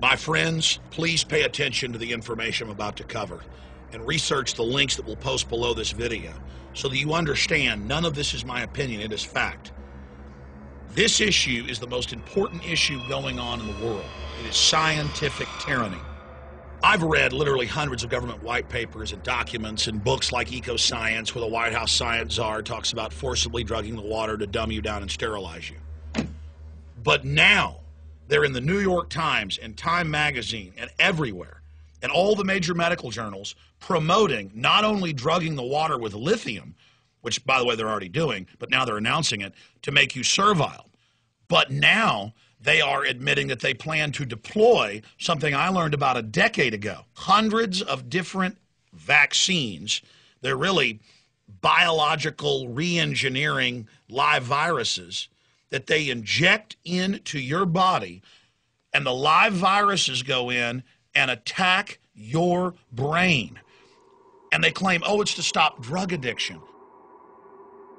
My friends, please pay attention to the information I'm about to cover and research the links that we'll post below this video so that you understand none of this is my opinion, it is fact. This issue is the most important issue going on in the world. It is scientific tyranny. I've read literally hundreds of government white papers and documents and books like Eco-Science, where the White House science czar talks about forcibly drugging the water to dumb you down and sterilize you. But now, they're in the New York Times and Time Magazine and everywhere, and all the major medical journals promoting not only drugging the water with lithium, which, by the way, they're already doing, but now they're announcing it, to make you servile. But now they are admitting that they plan to deploy something I learned about a decade ago. Hundreds of different vaccines. They're really biological re-engineering live viruses that they inject into your body, and the live viruses go in and attack your brain. And they claim, oh, it's to stop drug addiction.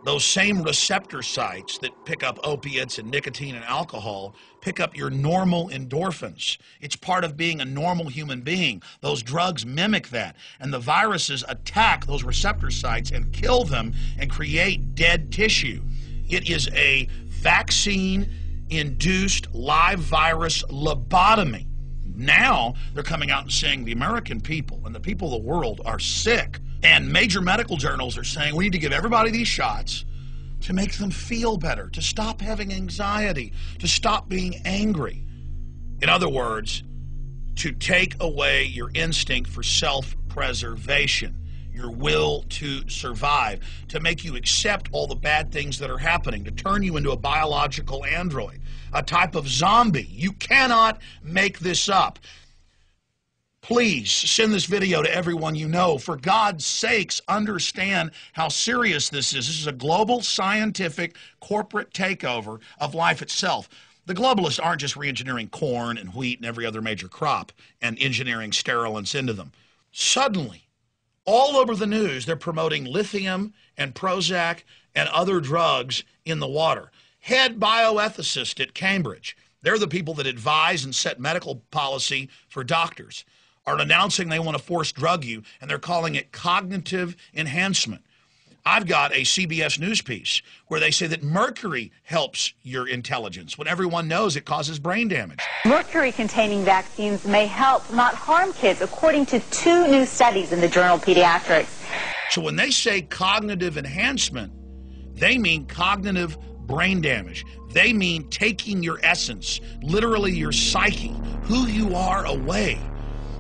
Those same receptor sites that pick up opiates and nicotine and alcohol pick up your normal endorphins. It's part of being a normal human being. Those drugs mimic that. And the viruses attack those receptor sites and kill them and create dead tissue. It is a vaccine-induced live virus lobotomy. Now they're coming out and saying the American people and the people of the world are sick. And major medical journals are saying we need to give everybody these shots to make them feel better, to stop having anxiety, to stop being angry. In other words, to take away your instinct for self-preservation, your will to survive, to make you accept all the bad things that are happening, to turn you into a biological android, a type of zombie. You cannot make this up. Please send this video to everyone you know. For God's sakes, understand how serious this is. This is a global scientific corporate takeover of life itself. The globalists aren't just re-engineering corn and wheat and every other major crop and engineering sterilants into them. Suddenly, all over the news, they're promoting lithium and Prozac and other drugs in the water. Head bioethicist at Cambridge, they're the people that advise and set medical policy for doctors, are announcing they want to force drug you, and they're calling it cognitive enhancement. I've got a CBS News piece where they say that mercury helps your intelligence when everyone knows it causes brain damage. Mercury-containing vaccines may help, not harm kids, according to 2 new studies in the journal Pediatrics. So when they say cognitive enhancement, they mean cognitive brain damage. They mean taking your essence, literally your psyche, who you are, away.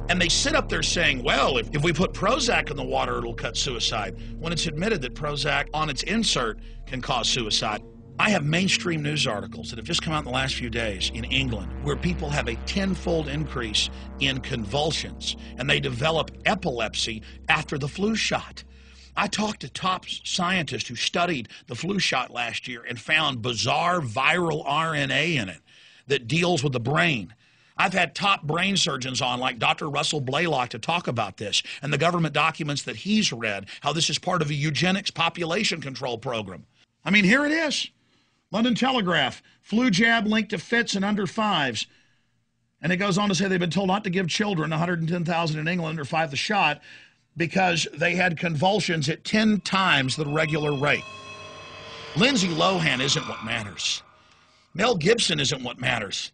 And they sit up there saying, well, if we put Prozac in the water, it'll cut suicide, when it's admitted that Prozac on its insert can cause suicide. I have mainstream news articles that have just come out in the last few days in England where people have a 10-fold increase in convulsions, and they develop epilepsy after the flu shot. I talked to top scientists who studied the flu shot last year and found bizarre viral RNA in it that deals with the brain. I've had top brain surgeons on, like Dr. Russell Blaylock, to talk about this, and the government documents that he's read, how this is part of a eugenics population control program. I mean, here it is. London Telegraph, flu jab linked to fits in under 5s. And it goes on to say they've been told not to give children, 110,000 in England, under 5 the shot, because they had convulsions at 10 times the regular rate. Lindsay Lohan isn't what matters. Mel Gibson isn't what matters.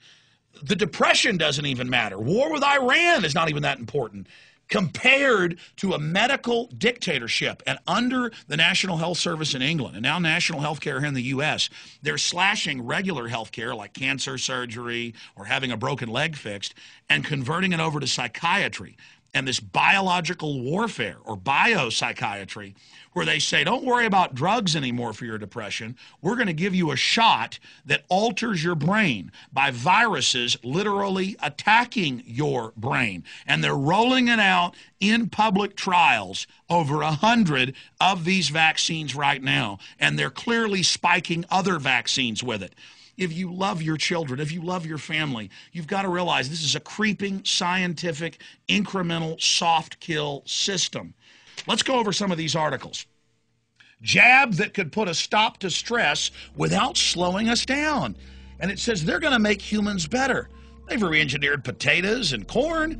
The Depression doesn't even matter. War with Iran is not even that important compared to a medical dictatorship. And under the National Health Service in England, and now national health care here in the U.S., they're slashing regular health care like cancer surgery or having a broken leg fixed and converting it over to psychiatry and this biological warfare or biopsychiatry, where they say, don't worry about drugs anymore for your depression. We're going to give you a shot that alters your brain by viruses literally attacking your brain. And they're rolling it out in public trials, over 100 of these vaccines right now. And they're clearly spiking other vaccines with it. If you love your children, if you love your family, you've got to realize this is a creeping, scientific, incremental, soft kill system. Let's go over some of these articles. Jab that could put a stop to stress without slowing us down. And it says they're going to make humans better. They've re-engineered potatoes and corn.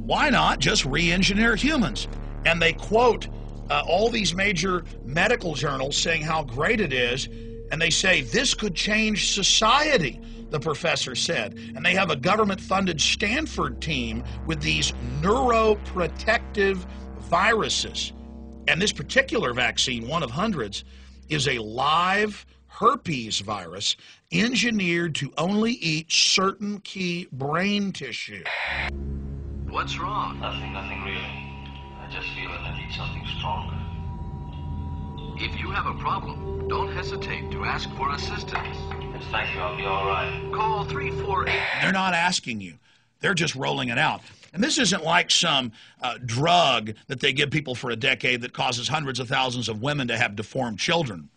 Why not just re-engineer humans? And they quote all these major medical journals saying how great it is, and they say this could change society, the professor said. And they have a government-funded Stanford team with these neuroprotective viruses. And this particular vaccine, one of hundreds, is a live herpes virus engineered to only eat certain key brain tissue. What's wrong? Nothing really. I just feel that I need something stronger. If you have a problem, don't hesitate to ask for assistance. Yes, thank you. I'll be all right. Call 348. They're not asking you. They're just rolling it out. And this isn't like some drug that they give people for a decade that causes hundreds of thousands of women to have deformed children.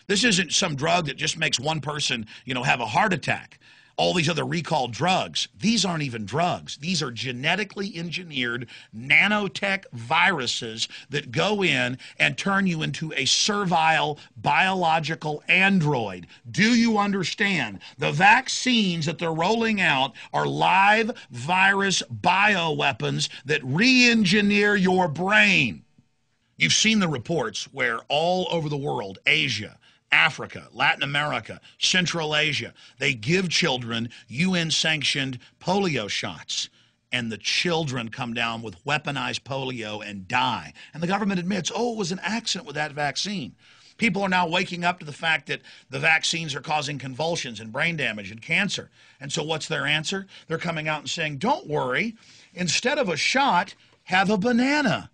This isn't some drug that just makes one person, have a heart attack. All these other recalled drugs, these aren't even drugs. These are genetically engineered nanotech viruses that go in and turn you into a servile biological android. Do you understand? The vaccines that they're rolling out are live virus bioweapons that re-engineer your brain. You've seen the reports where all over the world, Asia, Africa, Latin America, Central Asia, they give children UN-sanctioned polio shots, and the children come down with weaponized polio and die. And the government admits, oh, it was an accident with that vaccine. People are now waking up to the fact that the vaccines are causing convulsions and brain damage and cancer. And so what's their answer? They're coming out and saying, don't worry, instead of a shot, have a banana.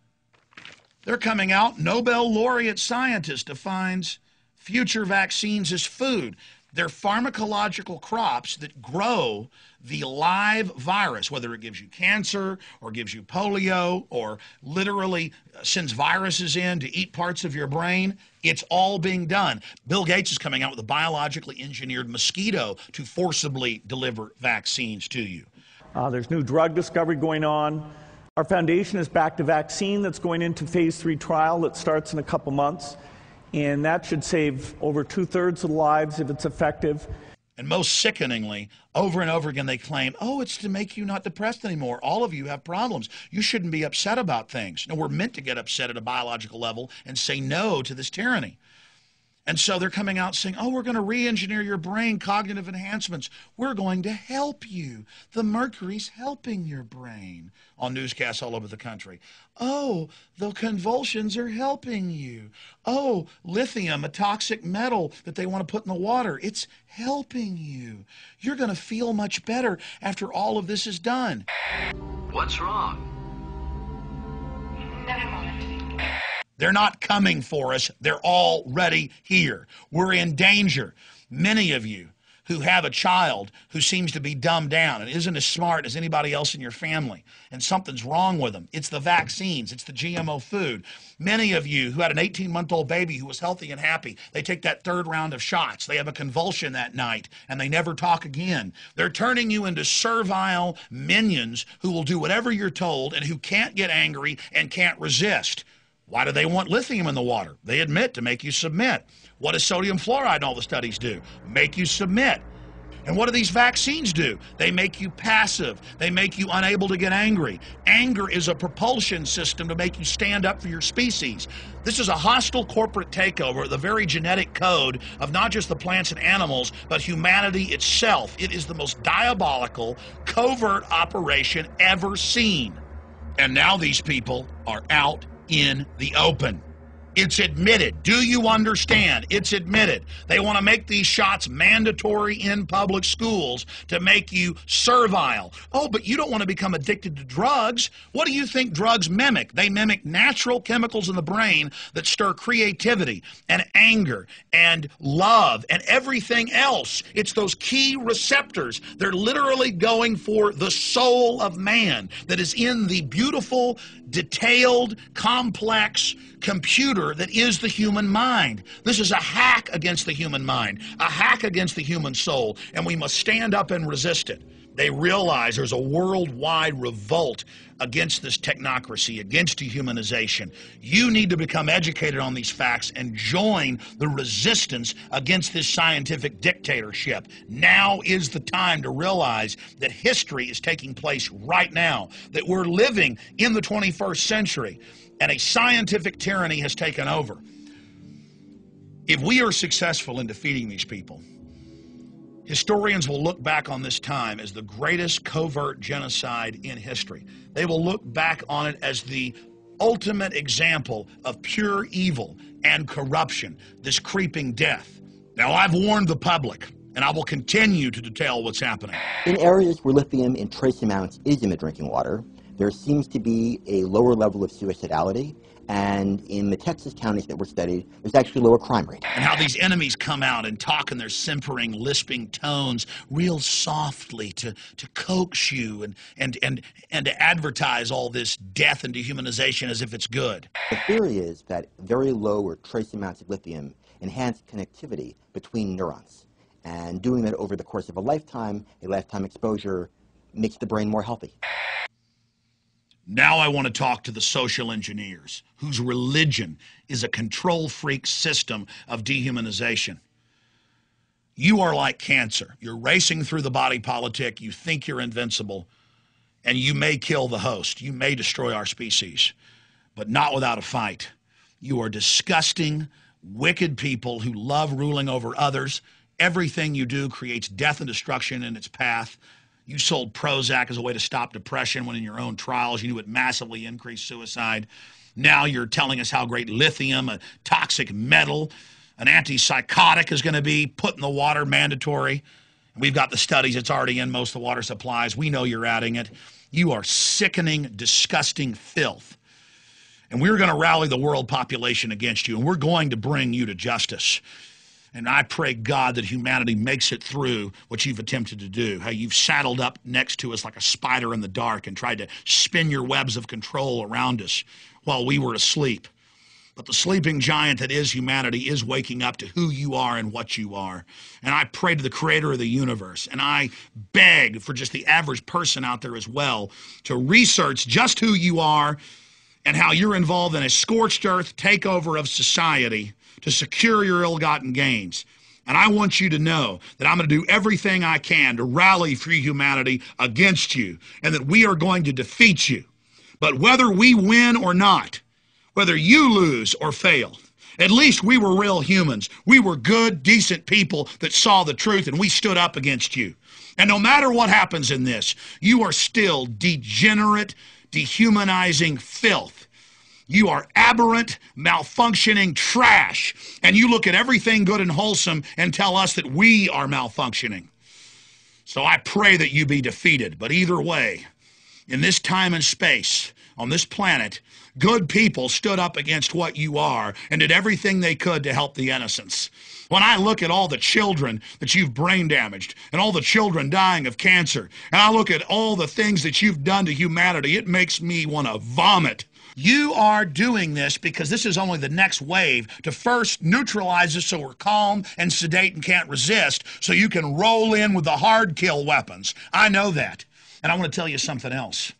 They're coming out, Nobel laureate scientist defines future vaccines as food. They're pharmacological crops that grow the live virus, whether it gives you cancer or gives you polio or literally sends viruses in to eat parts of your brain. It's all being done. Bill Gates is coming out with a biologically engineered mosquito to forcibly deliver vaccines to you. There's new drug discovery going on. Our foundation is backed a vaccine that's going into phase 3 trial that starts in a couple months. And that should save over 2/3 of the lives if it's effective. And most sickeningly, over and over again, they claim, oh, it's to make you not depressed anymore. All of you have problems. You shouldn't be upset about things. No, we're meant to get upset at a biological level and say no to this tyranny. And so they're coming out saying, oh, we're going to re-engineer your brain, cognitive enhancements. We're going to help you. The mercury's helping your brain on newscasts all over the country. Oh, the convulsions are helping you. Oh, lithium, a toxic metal that they want to put in the water, it's helping you. You're going to feel much better after all of this is done. What's wrong? Never mind. They're not coming for us. They're already here. We're in danger. Many of you who have a child who seems to be dumbed down and isn't as smart as anybody else in your family, and something's wrong with them. It's the vaccines. It's the GMO food. Many of you who had an 18-month-old baby who was healthy and happy, they take that 3rd round of shots. They have a convulsion that night, and they never talk again. They're turning you into servile minions who will do whatever you're told and who can't get angry and can't resist. Why do they want lithium in the water? They admit to make you submit. What does sodium fluoride and all the studies do? Make you submit. And what do these vaccines do? They make you passive. They make you unable to get angry. Anger is a propulsion system to make you stand up for your species. This is a hostile corporate takeover of the very genetic code of not just the plants and animals, but humanity itself. It is the most diabolical, covert operation ever seen. And now these people are out in the open. It's admitted. Do you understand? It's admitted. They want to make these shots mandatory in public schools to make you servile. Oh, but you don't want to become addicted to drugs. What do you think drugs mimic? They mimic natural chemicals in the brain that stir creativity and anger and love and everything else. It's those key receptors. They're literally going for the soul of man that is in the beautiful, detailed, complex computer that is the human mind. This is a hack against the human mind, a hack against the human soul, and we must stand up and resist it. They realize there's a worldwide revolt against this technocracy, against dehumanization. You need to become educated on these facts and join the resistance against this scientific dictatorship. Now is the time to realize that history is taking place right now, that we're living in the 21st century, and a scientific tyranny has taken over. If we are successful in defeating these people, historians will look back on this time as the greatest covert genocide in history. They will look back on it as the ultimate example of pure evil and corruption, this creeping death. Now, I've warned the public, and I will continue to detail what's happening. In areas where lithium in trace amounts is in the drinking water, there seems to be a lower level of suicidality, and in the Texas counties that were studied, there's actually a lower crime rate. And how these enemies come out and talk in their simpering, lisping tones real softly to coax you and to advertise all this death and dehumanization as if it's good. The theory is that very low or trace amounts of lithium enhance connectivity between neurons. And doing that over the course of a lifetime exposure, makes the brain more healthy. Now I want to talk to the social engineers, whose religion is a control freak system of dehumanization. You are like cancer. You're racing through the body politic. You think you're invincible, and you may kill the host. You may destroy our species, but not without a fight. You are disgusting, wicked people who love ruling over others. Everything you do creates death and destruction in its path. You sold Prozac as a way to stop depression when in your own trials you knew it massively increased suicide. Now you're telling us how great lithium, a toxic metal, an antipsychotic is going to be put in the water, mandatory. We've got the studies. It's already in most of the water supplies. We know you're adding it. You are sickening, disgusting filth. And we're going to rally the world population against you, and we're going to bring you to justice. And I pray, God, that humanity makes it through what you've attempted to do, how you've saddled up next to us like a spider in the dark and tried to spin your webs of control around us while we were asleep. But the sleeping giant that is humanity is waking up to who you are and what you are. And I pray to the creator of the universe, and I beg for just the average person out there as well to research just who you are and how you're involved in a scorched earth takeover of society to secure your ill-gotten gains. And I want you to know that I'm going to do everything I can to rally free humanity against you, and that we are going to defeat you. But whether we win or not, whether you lose or fail, at least we were real humans. We were good, decent people that saw the truth, and we stood up against you. And no matter what happens in this, you are still degenerate, dehumanizing filth. You are aberrant, malfunctioning trash, and you look at everything good and wholesome and tell us that we are malfunctioning. So I pray that you be defeated. But either way, in this time and space, on this planet, good people stood up against what you are and did everything they could to help the innocents. When I look at all the children that you've brain damaged and all the children dying of cancer, and I look at all the things that you've done to humanity, it makes me want to vomit. You are doing this because this is only the next wave to first neutralize us so we're calm and sedate and can't resist, so you can roll in with the hard kill weapons. I know that. And I want to tell you something else.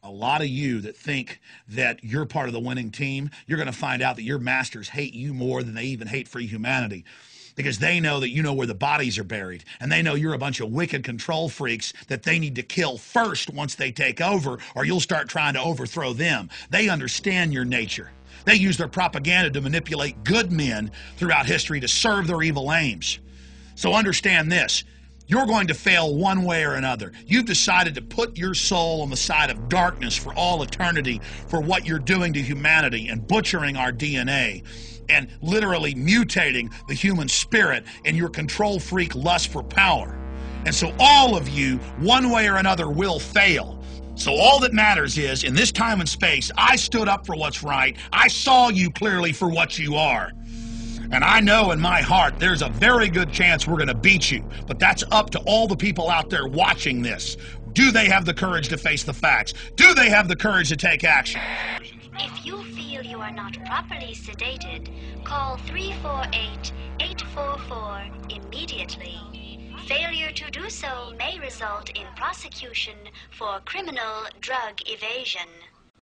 A lot of you that think that you're part of the winning team, you're going to find out that your masters hate you more than they even hate free humanity, because they know that you know where the bodies are buried, and they know you're a bunch of wicked control freaks that they need to kill first once they take over, or you'll start trying to overthrow them. They understand your nature. They use their propaganda to manipulate good men throughout history to serve their evil aims. So understand this. You're going to fail one way or another. You've decided to put your soul on the side of darkness for all eternity for what you're doing to humanity and butchering our DNA and literally mutating the human spirit in your control freak lust for power. And so all of you, one way or another, will fail. So all that matters is, in this time and space, I stood up for what's right. I saw you clearly for what you are. And I know in my heart there's a very good chance we're going to beat you. But that's up to all the people out there watching this. Do they have the courage to face the facts? Do they have the courage to take action? If you feel you are not properly sedated, call 348-844 immediately. Failure to do so may result in prosecution for criminal drug evasion.